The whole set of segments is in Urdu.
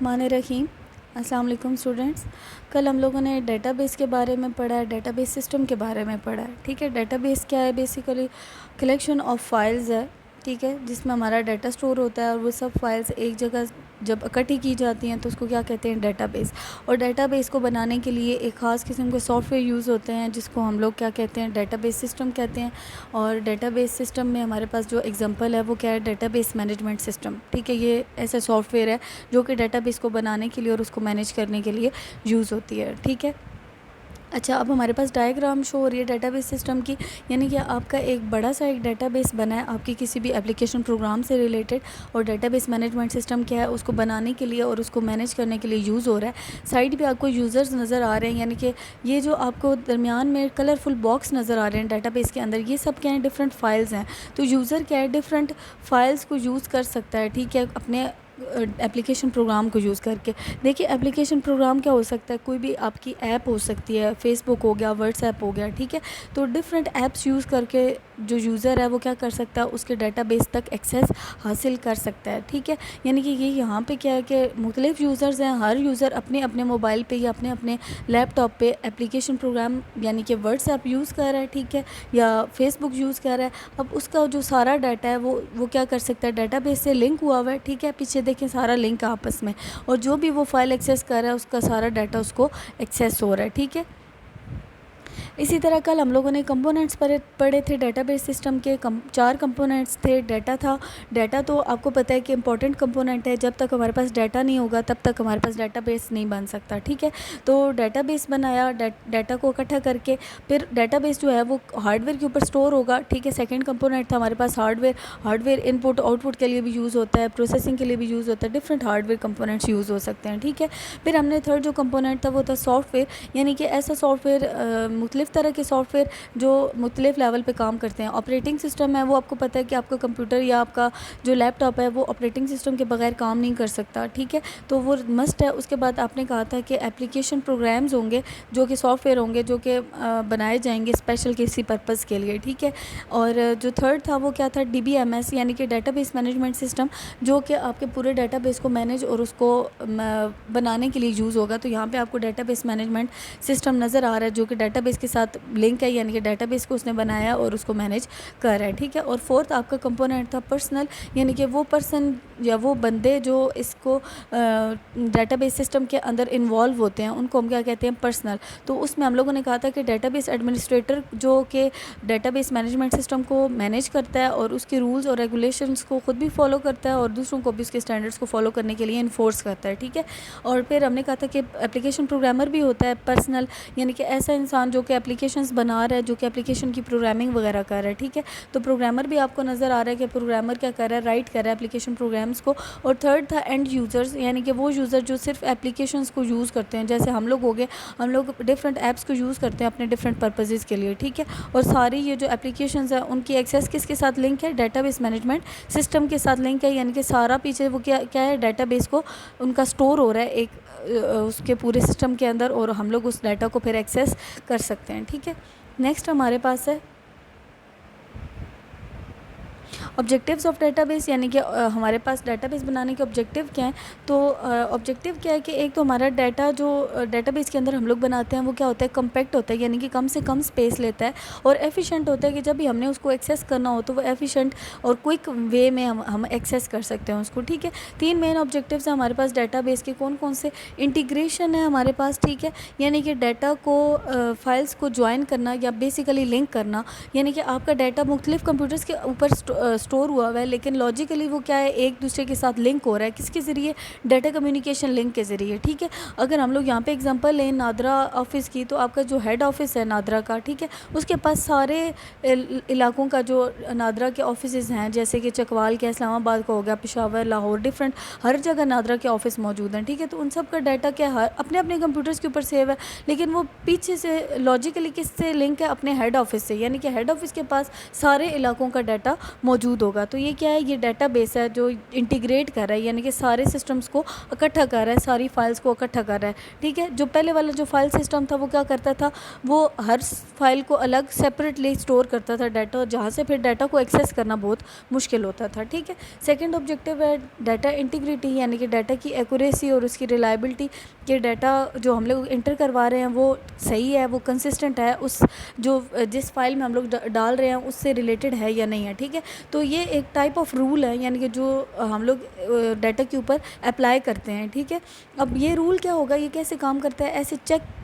الرحمن الرحیم۔ السلام علیکم اسٹوڈنٹس۔ کل ہم لوگوں نے ڈیٹا بیس کے بارے میں پڑھا ہے، ڈیٹا بیس سسٹم کے بارے میں پڑھا ہے، ٹھیک ہے۔ ڈیٹا بیس کیا ہے؟ بیسیکلی کلیکشن آف فائلز ہے، ٹھیک ہے، جس میں ہمارا ڈیٹا سٹور ہوتا ہے اور وہ سب فائلز ایک جگہ جب اکٹھی کی جاتی ہیں تو اس کو کیا کہتے ہیں؟ Data base. اور ڈیٹا بیس کو بنانے کے لیے ایک خاص قسم کے سافٹ ویئر یوز ہوتے ہیں جس کو ہم لوگ کیا کہتے ہیں؟ ڈیٹا بیس سسٹم کہتے ہیں۔ اور ڈیٹا بیس سسٹم میں ہمارے پاس جو ایگزامپل ہے وہ کیا ہے؟ ڈیٹا بیس مینجمنٹ سسٹم، ٹھیک ہے۔ یہ ایسا سافٹ ویئر ہے جو کہ ڈیٹا بیس کو بنانے کے لیے اور اس کو مینیج کرنے کے لیے یوز ہوتی ہے، ٹھیک ہے۔ اچھا، اب ہمارے پاس ڈائیگرام شو ہو رہی ہے ڈیٹا بیس سسٹم کی، یعنی کہ آپ کا ایک بڑا سا ایک ڈیٹا بیس بنا ہے آپ کی کسی بھی اپلیکیشن پروگرام سے ریلیٹڈ، اور ڈیٹا بیس مینجمنٹ سسٹم کیا ہے؟ اس کو بنانے کے لیے اور اس کو مینیج کرنے کے لیے یوز ہو رہا ہے۔ سائڈ پہ آپ کو یوزرز نظر آ رہے ہیں، یعنی کہ یہ جو آپ کو درمیان میں کلرفل باکس نظر آ رہے ہیں ڈیٹا بیس کے اندر، یہ سب کیا ہیں؟ ڈفرینٹ فائلز ہیں۔ تو یوزر کیا ہے؟ ڈفرینٹ فائلز کو یوز کر سکتا ہے، ٹھیک ہے، اپنے اپلیکیشن پروگرام کو یوز کر کے۔ دیکھیے اپلیکیشن پروگرام کیا ہو سکتا ہے؟ کوئی بھی آپ کی ایپ ہو سکتی ہے، فیس بک ہو گیا، واٹس ایپ ہو گیا، ٹھیک ہے۔ تو ڈفرینٹ ایپس یوز کر کے جو یوزر ہے وہ کیا کر سکتا ہے؟ اس کے ڈیٹا بیس تک ایکسیس حاصل کر سکتا ہے، ٹھیک ہے۔ یعنی کہ یہ یہاں پہ کیا ہے کہ مختلف یوزرز ہیں، ہر یوزر اپنے اپنے موبائل پہ یا اپنے اپنے لیپ ٹاپ پہ اپلیکیشن پروگرام یعنی کہ واٹس ایپ یوز کر رہا ہے، ٹھیک ہے، یا فیس بک یوز کر رہا ہے۔ اب اس کا جو سارا ڈیٹا ہے وہ کیا کر سکتا ہے؟ ڈیٹا بیس سے لنک ہوا ہوا ہے، ٹھیک ہے، پیچھے دیکھیں سارا لنک آپس میں، اور جو بھی وہ فائل ایکسیس کر رہا ہے اس کا سارا ڈیٹا اس کو ایکسیس ہو رہا ہے، ٹھیک ہے۔ اسی طرح کل ہم لوگوں نے کمپوننٹس پڑھے تھے ڈیٹا بیس سسٹم کے، 4 کمپوننٹس تھے۔ ڈیٹا تھا، ڈیٹا تو آپ کو پتہ ہے کہ امپورٹنٹ کمپوننٹ ہے، جب تک ہمارے پاس ڈیٹا نہیں ہوگا تب تک ہمارے پاس ڈیٹا بیس نہیں بن سکتا، ٹھیک ہے۔ تو ڈیٹا بیس بنایا، ڈیٹا کو اکٹھا کر کے پھر ڈیٹا بیس جو ہے وہ ہارڈ ویئر کے اوپر سٹور ہوگا، ٹھیک ہے۔ سیکنڈ کمپوننٹ تھا ہمارے پاس hardware input output کے لیے بھی یوز ہوتا ہے، پروسیسنگ کے لیے بھی یوز ہوتا ہے، different hardware components use ہو سکتے ہیں، ٹھیک ہے۔ پھر ہم نے تھرڈ جو کمپوننٹ تھا وہ تھا سافٹ ویئر، یعنی کہ ایسا سافٹ ویئر، مختلف طرح کے سافٹ ویئر جو مختلف لیول پہ کام کرتے ہیں۔ آپریٹنگ سسٹم ہے، وہ آپ کو پتہ ہے کہ آپ کا کمپیوٹر یا آپ کا جو لیپ ٹاپ ہے وہ آپریٹنگ سسٹم کے بغیر کام نہیں کر سکتا، ٹھیک ہے، تو وہ مسٹ ہے۔ اس کے بعد آپ نے کہا تھا کہ اپلیکیشن پروگرامز ہوں گے جو کہ سافٹ ویئر ہوں گے جو کہ بنائے جائیں گے اسپیشل کسی پرپز کے لیے، ٹھیک ہے۔ اور جو تھرڈ تھا وہ کیا تھا؟ ڈی بی ایم ایس، یعنی کہ ڈیٹا بیس مینجمنٹ سسٹم، جو کہ آپ کے پورے ڈیٹا بیس کو مینیج اور اس کو بنانے کے لیے یوز ہوگا۔ تو یہاں پہ آپ کو ڈیٹا بیس مینجمنٹ سسٹم نظر آ رہا ہے جو کہ ڈیٹا بیس کے ساتھ لنک ہے، یعنی کہ ڈیٹا بیس کو اس نے بنایا اور اس کو مینیج کر رہا ہے، ٹھیک ہے۔ اور فورتھ آپ کا کمپوننٹ تھا پرسنل، یعنی کہ وہ پرسن یا وہ بندے جو اس کو ڈیٹا بیس سسٹم کے اندر انوالو ہوتے ہیں ان کو ہم کیا کہتے ہیں؟ پرسنل۔ تو اس میں ہم لوگوں نے کہا تھا کہ ڈیٹا بیس ایڈمنسٹریٹر جو کہ ڈیٹا بیس مینجمنٹ سسٹم کو مینیج کرتا ہے اور اس کے رولز اور ریگولیشنز کو خود بھی فالو کرتا ہے اور دوسروں کو بھی اس کے اسٹینڈرڈس کو فالو کرنے کے لیے انفورس کرتا ہے، ٹھیک ہے۔ اور پھر ہم نے کہا تھا کہ اپلیکیشن پروگرامر بھی ہوتا ہے پرسنل، یعنی کہ ایسا انسان جو کہ اپلیکیشنز بنا رہا ہے، جو کہ اپلیکیشن کی پروگرامنگ وغیرہ کر رہا ہے، ٹھیک ہے۔ تو پروگرامر بھی آپ کو نظر آ رہا ہے کہ پروگرامر کیا کر رہا ہے؟ رائٹ کر رہا ہے اپلیکیشن پروگرامز کو۔ اور تھرڈ تھا اینڈ یوزرز، یعنی کہ وہ یوزر جو صرف اپلیکیشنز کو یوز کرتے ہیں، جیسے ہم لوگ ہو گئے، ہم لوگ ڈفرینٹ ایپس کو یوز کرتے ہیں اپنے ڈفرینٹ پرپزز کے لیے، ٹھیک ہے۔ اور ساری یہ جو اپلیکیشنز ہیں ان کی ایکسیس کس کے ساتھ لنک ہے؟ ڈیٹا بیس مینجمنٹ سسٹم کے ساتھ لنک ہے، یعنی کہ سارا پیچھے وہ کیا ہے؟ ڈیٹا بیس کو ان کا سٹور ہو رہا ہے ایک اس کے پورے سسٹم کے اندر، اور ہم لوگ اس ڈیٹا کو پھر ایکسیس کر سکتے ہیں، ٹھیک ہے۔ نیکسٹ ہمارے پاس ہے آبجیکٹیوز آف ڈیٹا بیس، یعنی کہ ہمارے پاس ڈیٹا بیس بنانے کے آبجیکٹیو کیا ہیں؟ تو آبجیکٹیو کیا ہے کہ ایک تو ہمارا ڈیٹا جو ڈیٹا بیس کے اندر ہم لوگ بناتے ہیں وہ کیا ہوتا ہے؟ کمپیکٹ ہوتا ہے، یعنی کہ کم سے کم سپیس لیتا ہے، اور ایفیشینٹ ہوتا ہے کہ جب بھی ہم نے اس کو ایکسیس کرنا ہو تو وہ ایفیشینٹ اور کوئک وے میں ہم ایکسیس کر سکتے ہیں اس کو، ٹھیک ہے۔ 3 مین آبجیکٹیوز ہیں ہمارے پاس ڈیٹا بیس کے، کون کون سے؟ انٹیگریشن ہے ہمارے پاس، ٹھیک ہے، یعنی کہ ڈیٹا کو فائلز کو جوائن کرنا یا بیسیکلی لنک کرنا، یعنی کہ آپ کا ڈیٹا مختلف کمپیوٹرز کے اوپر سٹور ہوا ہوا ہے لیکن لاجیکلی وہ کیا ہے؟ ایک دوسرے کے ساتھ لنک ہو رہا ہے، کس کے ذریعے؟ ڈیٹا کمیونیکیشن لنک کے ذریعے، ٹھیک ہے۔ اگر ہم لوگ یہاں پہ اگزامپل لیں نادرا آفس کی، تو آپ کا جو ہیڈ آفس ہے نادرا کا، ٹھیک ہے، اس کے پاس سارے علاقوں کا جو نادرا کے آفسز ہیں، جیسے کہ چکوال کے اسلام آباد کا ہو گیا، پشاور، لاہور، ڈفرینٹ ہر جگہ نادرا کے آفس موجود ہیں، ٹھیک ہے۔ تو ان سب کا ڈیٹا کیا ہے؟ اپنے اپنے کمپیوٹرز کے اوپر سیو ہے، لیکن وہ پیچھے سے لاجیکلی کس سے لنک ہے؟ اپنے ہیڈ آفس سے، یعنی کہ ہیڈ آفس کے پاس سارے علاقوں کا ڈیٹا موجود موجود ہوگا. تو یہ کیا ہے, یہ ڈیٹا بیس ہے جو انٹیگریٹ کر رہا ہے, یعنی کہ سارے سسٹمز کو اکٹھا کر رہا ہے, ساری فائلز کو اکٹھا کر رہا ہے. ٹھیک ہے, جو پہلے والا جو فائل سسٹم تھا وہ کیا کرتا تھا, وہ ہر فائل کو الگ سیپریٹلی اسٹور کرتا تھا ڈیٹا, اور جہاں سے پھر ڈیٹا کو ایکسیس کرنا بہت مشکل ہوتا تھا. ٹھیک ہے. سیکنڈ آبجیکٹیو ہے ڈیٹا انٹیگریٹی, یعنی کہ ڈیٹا کی ایکوریسی اور اس کی ریلائبلٹی, کہ ڈیٹا جو ہم لوگ انٹر کروا رہے ہیں وہ صحیح ہے, وہ کنسسٹنٹ ہے, اس جو جس فائل میں ہم لوگ ڈال رہے ہیں اس سے ریلیٹڈ ہے یا نہیں ہے. ٹھیک ہے. تو یہ ایک ٹائپ آف رول ہے, یعنی کہ جو ہم لوگ ڈیٹا کے اوپر اپلائی کرتے ہیں. ٹھیک ہے. اب یہ رول کیا ہوگا, یہ کیسے کام کرتا ہے, ایسے چیک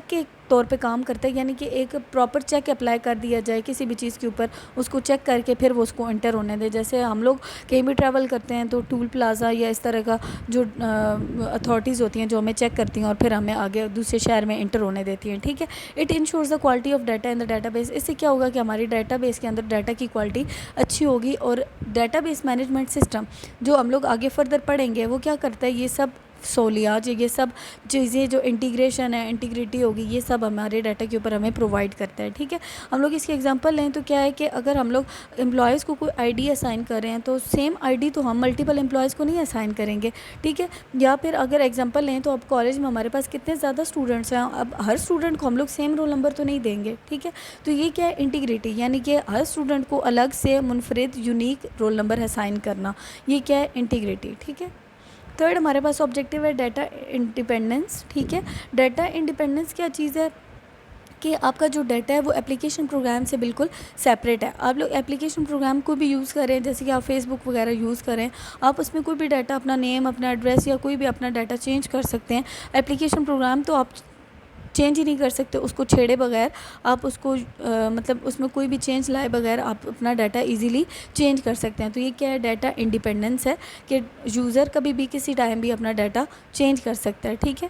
کے طور پہ کام کرتا ہے, یعنی کہ ایک پراپر چیک اپلائی کر دیا جائے کسی بھی چیز کے اوپر, اس کو چیک کر کے پھر وہ اس کو انٹر ہونے دے. جیسے ہم لوگ کہیں بھی ٹریول کرتے ہیں تو ٹول پلازا یا اس طرح کا جو اتھارٹیز ہوتی ہیں جو ہمیں چیک کرتی ہیں اور پھر ہمیں آگے دوسرے شہر میں انٹر ہونے دیتی ہیں. ٹھیک ہے. It ensures the quality of data in the database. اس سے کیا ہوگا کہ ہماری ڈیٹا بیس کے اندر ڈیٹا کی کوالٹی اچھی ہوگی. اور ڈیٹا بیس مینجمنٹ سسٹم جو ہم لوگ آگے فردر پڑھیں گے وہ کیا کرتا ہے, یہ سب سہولیات, یہ سب چیزیں جو انٹیگریشن ہے, انٹیگریٹی ہوگی, یہ سب ہمارے ڈیٹا کے اوپر ہمیں پرووائڈ کرتا ہے. ٹھیک ہے. ہم لوگ اس کی ایگزامپل لیں تو کیا ہے کہ اگر ہم لوگ امپلائیز کو کوئی آئی ڈی اسائن کر رہے ہیں تو سیم آئی ڈی تو ہم ملٹیپل امپلائیز کو نہیں اسائن کریں گے. ٹھیک ہے. یا پھر اگر ایگزامپل لیں تو اب کالج میں ہمارے پاس کتنے زیادہ اسٹوڈنٹس ہیں, اب ہر اسٹوڈنٹ کو ہم لوگ سیم رول نمبر تو نہیں دیں گے. ٹھیک ہے. تو یہ کیا ہے, انٹیگریٹی, یعنی کہ ہر اسٹوڈنٹ کو الگ سے منفرد یونیک رول نمبر اسائن کرنا, یہ کیا ہے, انٹیگریٹی. ٹھیک ہے. تھرڈ ہمارے پاس آبجیکٹیو ہے ڈیٹا انڈیپینڈنس. ٹھیک ہے. ڈیٹا انڈیپینڈنس کیا چیز ہے کہ آپ کا جو ڈیٹا ہے وہ اپلیکیشن پروگرام سے بالکل سیپریٹ ہے. آپ لوگ اپلیکیشن پروگرام کو بھی یوز کریں, جیسے کہ آپ فیس بک وغیرہ یوز کریں, آپ اس میں کوئی بھی ڈیٹا, اپنا نیم, اپنا ایڈریس یا کوئی بھی اپنا ڈیٹا چینج کر سکتے ہیں. اپلیکیشن پروگرام تو آپ چینج ہی نہیں کر سکتے, اس کو چھیڑے بغیر آپ اس کو مطلب اس میں کوئی بھی چینج لائے بغیر آپ اپنا ڈیٹا ایزیلی چینج کر سکتے ہیں. تو یہ کیا ہے, ڈیٹا انڈیپینڈنس ہے کہ یوزر کبھی بھی کسی ٹائم بھی اپنا ڈیٹا چینج کر سکتا ہے. ٹھیک ہے.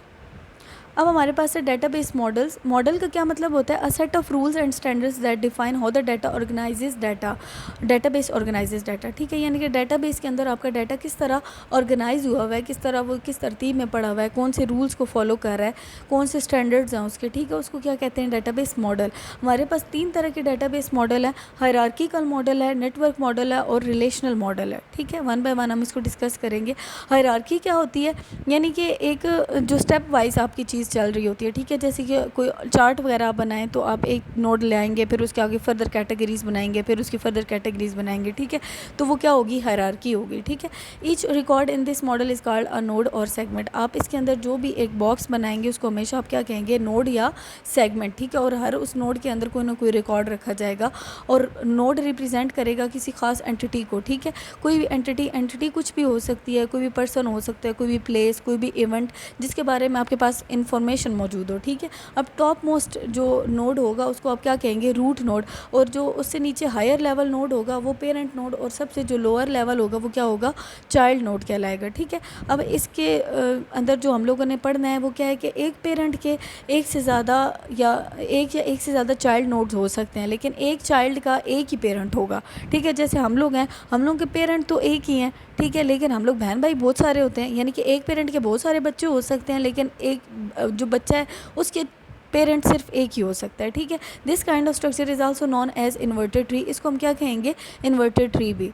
اب ہمارے پاس ہے ڈیٹا بیس ماڈلس. ماڈل کا کیا مطلب ہوتا ہے, set of rules and standards that define how the data organises data, database organises data. ٹھیک ہے. یعنی کہ ڈیٹا بیس کے اندر آپ کا ڈیٹا کس طرح آرگنائز ہوا ہوا ہے, کس طرح وہ کس ترتیب میں پڑا ہوا ہے, کون سے رولز کو فالو کر رہا ہے, کون سے اسٹینڈرڈز ہیں اس کے. ٹھیک ہے. اس کو کیا کہتے ہیں, ڈیٹا بیس ماڈل. ہمارے پاس 3 طرح کے ڈیٹا بیس ماڈل ہیں, ہائرارکیکل ماڈل ہے, نیٹ ورک ماڈل ہے اور ریلیشنل ماڈل ہے. ٹھیک ہے. 1 بائی 1 ہم اس کو ڈسکس کریں گے. ہائرارکی کیا ہوتی ہے, یعنی کہ ایک جو اسٹیپ وائز آپ کی چیز چل رہی ہوتی ہے. ٹھیک ہے. جیسے کہ کوئی چارٹ وغیرہ آپ بنائیں تو آپ ایک نوڈ لے آئیں گے, پھر اس کے آگے فردر کیٹیگریز بنائیں گے, پھر اس کی فردر کیٹیگریز بنائیں گے. ٹھیک ہے. تو وہ کیا ہوگی, ہائرارکی ہوگی. ٹھیک ہے. Each record in this model is called a node اور سیگمنٹ. آپ اس کے اندر جو بھی ایک باکس بنائیں گے اس کو ہمیشہ آپ کیا کہیں گے, نوڈ یا سیگمنٹ. ٹھیک ہے. اور ہر اس نوڈ کے اندر کوئی نہ کوئی ریکارڈ رکھا جائے گا, اور نوڈ ریپرزینٹ کرے گا کسی خاص اینٹی کو. ٹھیک ہے. کوئی بھی اینٹی کچھ بھی ہو سکتی ہے, کوئی بھی پرسن ہو سکتا ہے, کوئی بھی پلیس, کوئی بھی ایونٹ جس کے بارے میں آپ کے پاس انفارمیشن موجود ہو. ٹھیک ہے. اب ٹاپ موسٹ جو نوڈ ہوگا اس کو آپ کیا کہیں گے, روٹ نوڈ, اور جو اس سے نیچے ہائر لیول نوڈ ہوگا وہ پیرنٹ نوڈ, اور سب سے جو لوور لیول ہوگا وہ کیا ہوگا, چائلڈ نوڈ کہلائے گا. ٹھیک ہے. اب اس کے اندر جو ہم لوگوں نے پڑھنا ہے وہ کیا ہے کہ ایک پیرنٹ کے ایک سے زیادہ چائلڈ نوڈز ہو سکتے ہیں, لیکن ایک چائلڈ کا ایک ہی پیرنٹ ہوگا. ٹھیک ہے. جیسے ہم لوگ ہیں, ہم لوگوں کے پیرنٹ تو ایک ہی ہیں. ٹھیک ہے. لیکن ہم لوگ بہن بھائی بہت سارے ہوتے ہیں, یعنی کہ ایک پیرنٹ کے بہت سارے بچے ہو سکتے ہیں, لیکن ایک جو بچہ ہے اس کے پیرنٹ صرف ایک ہی ہو سکتا ہے. ٹھیک ہے. This kind of structure is also known as inverted tree. اس کو ہم کیا کہیں گے, انورٹیڈ ٹری بھی.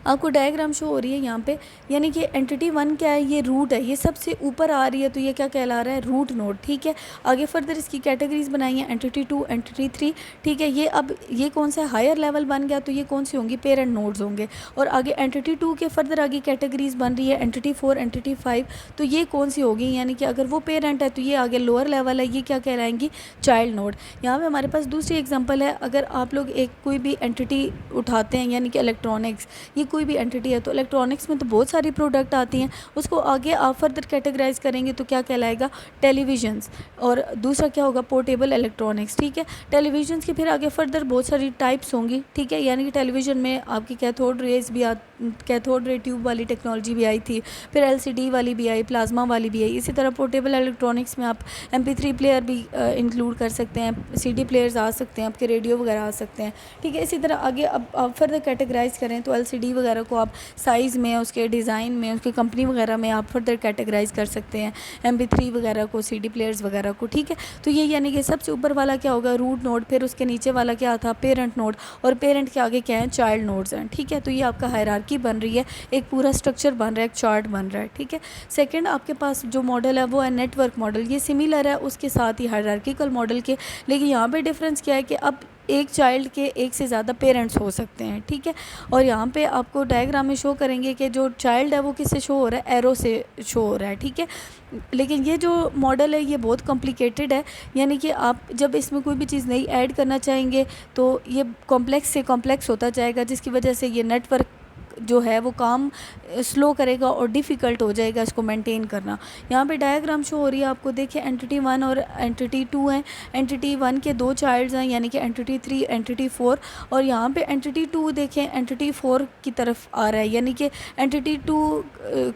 آپ کو ڈائیگرام شو ہو رہی ہے یہاں پہ, یعنی کہ اینٹی 1 کیا ہے, یہ روٹ ہے, یہ سب سے اوپر آ رہی ہے تو یہ کیا کہلا رہا ہے, روٹ نوڈ. ٹھیک ہے. آگے فردر اس کی کیٹیگریز بنائی ہیں, اینٹی 2, اینٹی 3. ٹھیک ہے. یہ اب یہ کون سا ہائر لیول بن گیا, تو یہ کون سی ہوں گی, پیرنٹ نوڈز ہوں گے. اور آگے اینٹی 2 کے فردر آگے کیٹیگریز بن رہی ہے, اینٹی 4, اینٹی 5. تو یہ کون سی ہوگی, یعنی کہ اگر وہ پیرنٹ ہے تو یہ آگے لوور لیول ہے, یہ کیا کہلائیں گی, چائلڈ نوڈ. یہاں پہ ہمارے پاس دوسری ایگزامپل ہے, اگر آپ لوگ ایک کوئی بھی اینٹی اٹھاتے ہیں, یعنی کہ الیکٹرانکس, یہ کوئی بھی اینٹی ہے, تو الیکٹرانکس میں تو بہت ساری پروڈکٹ آتی ہیں, اس کو آگے آپ فردر کیٹیگرائز کریں گے تو کیا کہلائے گا, ٹیلی ویژنس. اور دوسرا کیا ہوگا, پورٹیبل الیکٹرانکس. ٹھیک ہے. ٹیلی ویژنس کی پھر آگے فردر بہت ساری ٹائپس ہوں گی. ٹھیک ہے. یعنی کہ ٹیلی ویژن میں آپ کی کیتھوڈ ریز بھی کیتھوڈ رے ٹیوب والی ٹیکنالوجی بھی آئی تھی, پھر LCD والی بھی آئی, پلازما والی بھی آئی. اسی طرح پورٹیبل الیکٹرانکس میں آپ MP3 پلیئر بھی انکلوڈ کر سکتے ہیں, CD پلیئرز آ سکتے ہیں, آپ کے ریڈیو وغیرہ آ سکتے ہیں. ٹھیک ہے. اسی طرح آگے اب آپ فردر کیٹیگرائز کریں تو LCD وغیرہ وغیرہ کو آپ سائز میں، اس کے ڈیزائن میں، اس کی کمپنی وغیرہ میں آپ فردر کیٹیگرائز کر سکتے ہیں، MP3 وغیرہ کو، CD پلیئرز وغیرہ کو، ٹھیک ہے. تو یہ یعنی کہ سب سے اوپر والا کیا ہوگا، روٹ نوڈ، پھر اس کے نیچے والا کیا تھا، پیرنٹ نوڈ، اور پیرنٹ کے آگے کیا ہیں، چائلڈ نوڈز ہیں، ٹھیک ہے. تو یہ آپ کا ہائرارکی بن رہی ہے، ایک پورا اسٹرکچر بن رہا ہے، ایک چارٹ بن رہا ہے، ٹھیک ہے. سیکنڈ آپ کے پاس جو ماڈل ہے وہ ہے نیٹ ورک ماڈل. یہ سملر ہے اس کے ساتھ ہی ہائرارکیکل ماڈل کے، لیکن یہاں پہ ڈفرینس کیا ہے کہ اب ایک چائلڈ کے ایک سے زیادہ پیرنٹس ہو سکتے ہیں، ٹھیک ہے. اور یہاں پہ آپ کو ڈائیگرام میں شو کریں گے کہ جو چائلڈ ہے وہ کس سے شو ہو رہا ہے، ایرو سے شو ہو رہا ہے، ٹھیک ہے. لیکن یہ جو ماڈل ہے یہ بہت کمپلیکیٹڈ ہے، یعنی کہ آپ جب اس میں کوئی بھی چیز نئی ایڈ کرنا چاہیں گے تو یہ کمپلیکس سے کمپلیکس ہوتا جائے گا، جس کی وجہ سے یہ نیٹ ورک جو ہے وہ کام سلو کرے گا اور ڈیفیکلٹ ہو جائے گا اس کو مینٹین کرنا. یہاں پہ ڈائیگرام شو ہو رہی ہے آپ کو، دیکھیں اینٹی 1 اور اینٹی 2 ہیں. اینٹی 1 کے 2 چائلڈز ہیں، یعنی کہ اینٹی 3 اینٹی 4، اور یہاں پہ اینٹی 2 دیکھیں اینٹی 4 کی طرف آ رہا ہے، یعنی کہ اینٹی 2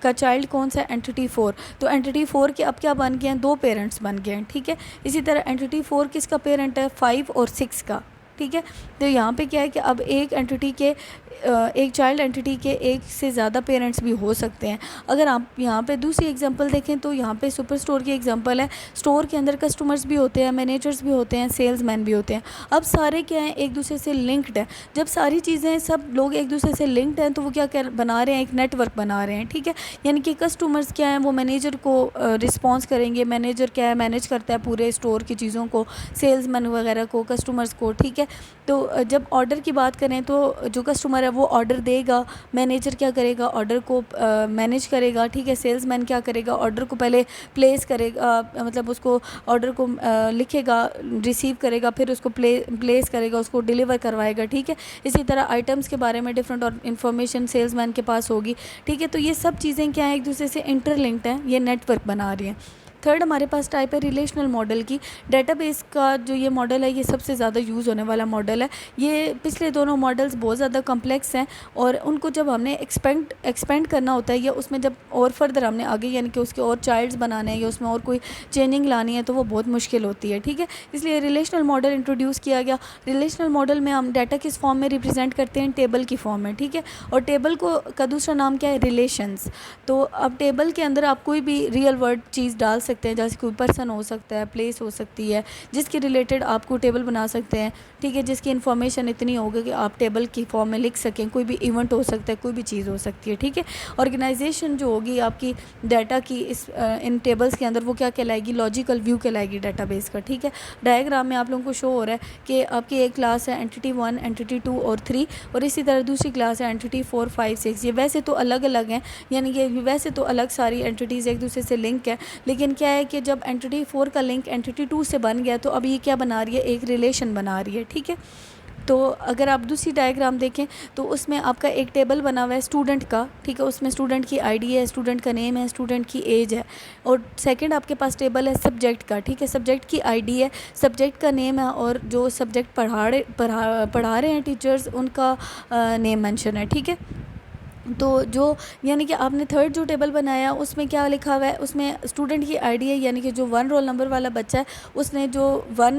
کا چائلڈ کون سا ہے، اینٹی 4. تو اینٹی 4 کے اب کیا بن گئے ہیں، 2 پیرنٹس بن گئے ہیں، ٹھیک ہے. اسی طرح اینٹی 4 کس کا پیرنٹ ہے، 5 اور 6 کا، ٹھیک ہے. تو یہاں پہ کیا ہے کہ اب ایک اینٹی کے ایک چائلڈ اینٹی کے ایک سے زیادہ پیرنٹس بھی ہو سکتے ہیں. اگر آپ یہاں پہ دوسری ایگزامپل دیکھیں تو یہاں پہ سپر اسٹور کی ایگزامپل ہے. اسٹور کے اندر کسٹمرز بھی ہوتے ہیں، مینیجرز بھی ہوتے ہیں، سیلز مین بھی ہوتے ہیں. اب سارے کیا ہیں، ایک دوسرے سے لنکڈ ہیں. جب ساری چیزیں سب لوگ ایک دوسرے سے لنکڈ ہیں تو وہ کیا بنا رہے ہیں، ایک نیٹ ورک بنا رہے ہیں، ٹھیک ہے. یعنی کہ کسٹمرز کیا ہیں، وہ مینیجر کو رسپانس کریں گے. مینیجر کیا ہے، مینیج کرتا ہے پورے اسٹور کی چیزوں کو، سیلز مین وغیرہ کو، کسٹمرز کو، ٹھیک ہے. تو جب آرڈر کی بات کریں تو جو کسٹمر ہے وہ آرڈر دے گا، مینیجر کیا کرے گا، آرڈر کو مینیج کرے گا، ٹھیک ہے. سیلز مین کیا کرے گا، آرڈر کو پہلے پلیس کرے گا، مطلب اس کو آرڈر کو لکھے گا، ریسیو کرے گا، پھر اس کو پلیس کرے گا، اس کو ڈیلیور کروائے گا، ٹھیک ہے. اسی طرح آئٹمس کے بارے میں ڈفرینٹ اور انفارمیشن سیلز مین کے پاس ہوگی، ٹھیک ہے. تو یہ سب چیزیں کیا ہیں، ایک دوسرے سے انٹر لنکڈ ہیں، یہ نیٹ ورک بنا رہی ہیں. تھرڈ ہمارے پاس ٹائپ ہے ریلیشنل ماڈل کی. ڈیٹا بیس کا جو یہ ماڈل ہے یہ سب سے زیادہ یوز ہونے والا ماڈل ہے. یہ پچھلے دونوں ماڈلز بہت زیادہ کمپلیکس ہیں، اور ان کو جب ہم نے ایکسپینڈ کرنا ہوتا ہے، یا اس میں جب اور فردر ہم نے آگے یعنی کہ اس کے اور چائلڈز بنانے ہیں یا اس میں اور کوئی چینجنگ لانی ہے تو وہ بہت مشکل ہوتی ہے، ٹھیک ہے. اس لیے ریلیشنل ماڈل انٹروڈیوس کیا گیا. ریلیشنل ماڈل میں ہم ڈیٹا کس فارم میں ریپرزینٹ کرتے ہیں، ٹیبل کی فارم میں، ٹھیک ہے. اور ٹیبل کا دوسرا نام کیا ہے، ریلیشنز. تو اب ٹیبل کے اندر آپ کوئی بھی ریئل ورڈ چیز ڈال سکتے ہیں، جیسے کوئی پرسن ہو سکتا ہے، پلیس ہو سکتی ہے، جس کے ریلیٹڈ آپ کو ٹیبل بنا سکتے ہیں، ٹھیک ہے. جس کی انفارمیشن اتنی ہوگی کہ آپ ٹیبل کی فارم میں لکھ سکیں. کوئی بھی ایونٹ ہو سکتا ہے، کوئی بھی چیز ہو سکتی ہے، ٹھیک ہے. آرگنائزیشن جو ہوگی آپ کی ڈیٹا کی ان ٹیبلز کے اندر، وہ کیا کہلائے گی، لاجیکل ویو کہلائے گی ڈیٹا بیس کا، ٹھیک ہے. ڈائیگرام میں آپ لوگوں کو شو ہو رہا ہے کہ آپ کی ایک کلاس ہے اینٹی 1 اینٹی 2 اور 3، اور اسی طرح دوسری کلاس ہے اینٹی 4 5 6. یہ ویسے تو الگ الگ ہیں، یعنی کہ ویسے تو الگ ساری اینٹیز ایک دوسرے سے لنک ہے، لیکن کیا ہے کہ جب اینٹی 4 کا لنک اینٹی 2 سے بن گیا تو اب یہ کیا بنا رہی ہے، ایک ریلیشن بنا رہی ہے، ٹھیک ہے. تو اگر آپ دوسری ڈائیگرام دیکھیں تو اس میں آپ کا ایک ٹیبل بنا ہوا ہے اسٹوڈنٹ کا، ٹھیک ہے. اس میں اسٹوڈنٹ کی آئی ڈی ہے، اسٹوڈنٹ کا نیم ہے، اسٹوڈنٹ کی ایج ہے. اور سیکنڈ آپ کے پاس ٹیبل ہے سبجیکٹ کا، ٹھیک ہے. سبجیکٹ کی آئی ڈی ہے، سبجیکٹ کا نیم ہے، اور جو سبجیکٹ پڑھا رہے ہیں ٹیچرز ان کا نیم مینشن ہے، ٹھیک ہے. تو جو یعنی کہ آپ نے تھرڈ جو ٹیبل بنایا اس میں کیا لکھا ہوا ہے، اس میں اسٹوڈنٹ کی آئی ڈی ہے، یعنی کہ جو 1 رول نمبر والا بچہ ہے اس نے جو 1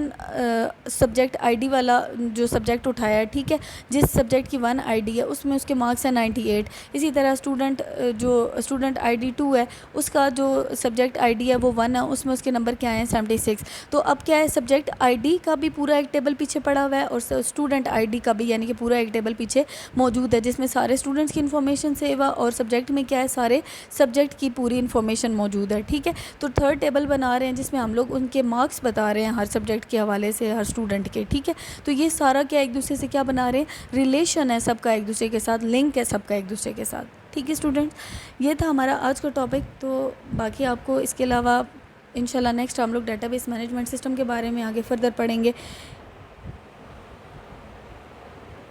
سبجیکٹ آئی ڈی والا جو سبجیکٹ اٹھایا ہے، ٹھیک ہے. جس سبجیکٹ کی 1 آئی ڈی ہے اس میں اس کے مارکس ہیں 98. اسی طرح اسٹوڈنٹ آئی ڈی 2 ہے، اس کا جو سبجیکٹ آئی ڈی ہے وہ 1 ہے، اس میں اس کے نمبر کیا ہیں 76. تو اب کیا ہے، سبجیکٹ آئی ڈی کا بھی پورا ایک ٹیبل پیچھے پڑا ہوا ہے، اور اسٹوڈنٹ آئی ڈی کا بھی یعنی کہ پورا ایک ٹیبل پیچھے موجود ہے، جس میں سارے اسٹوڈنٹس کی انفارمیشن سیوا، اور سبجیکٹ میں کیا ہے، سارے سبجیکٹ کی پوری انفارمیشن موجود ہے، ٹھیک ہے. تو تھرڈ ٹیبل بنا رہے ہیں جس میں ہم لوگ ان کے مارکس بتا رہے ہیں ہر سبجیکٹ کے حوالے سے، ہر اسٹوڈنٹ کے، ٹھیک ہے. تو یہ سارا کیا ایک دوسرے سے کیا بنا رہے ہیں، ریلیشن ہے سب کا ایک دوسرے کے ساتھ، لنک ہے سب کا ایک دوسرے کے ساتھ، ٹھیک ہے اسٹوڈنٹ. یہ تھا ہمارا آج کا ٹاپک. تو باقی آپ کو اس کے علاوہ انشاءاللہ نیکسٹ ہم لوگ ڈیٹا بیس مینجمنٹ سسٹم کے بارے میں آگے فردر پڑھیں گے.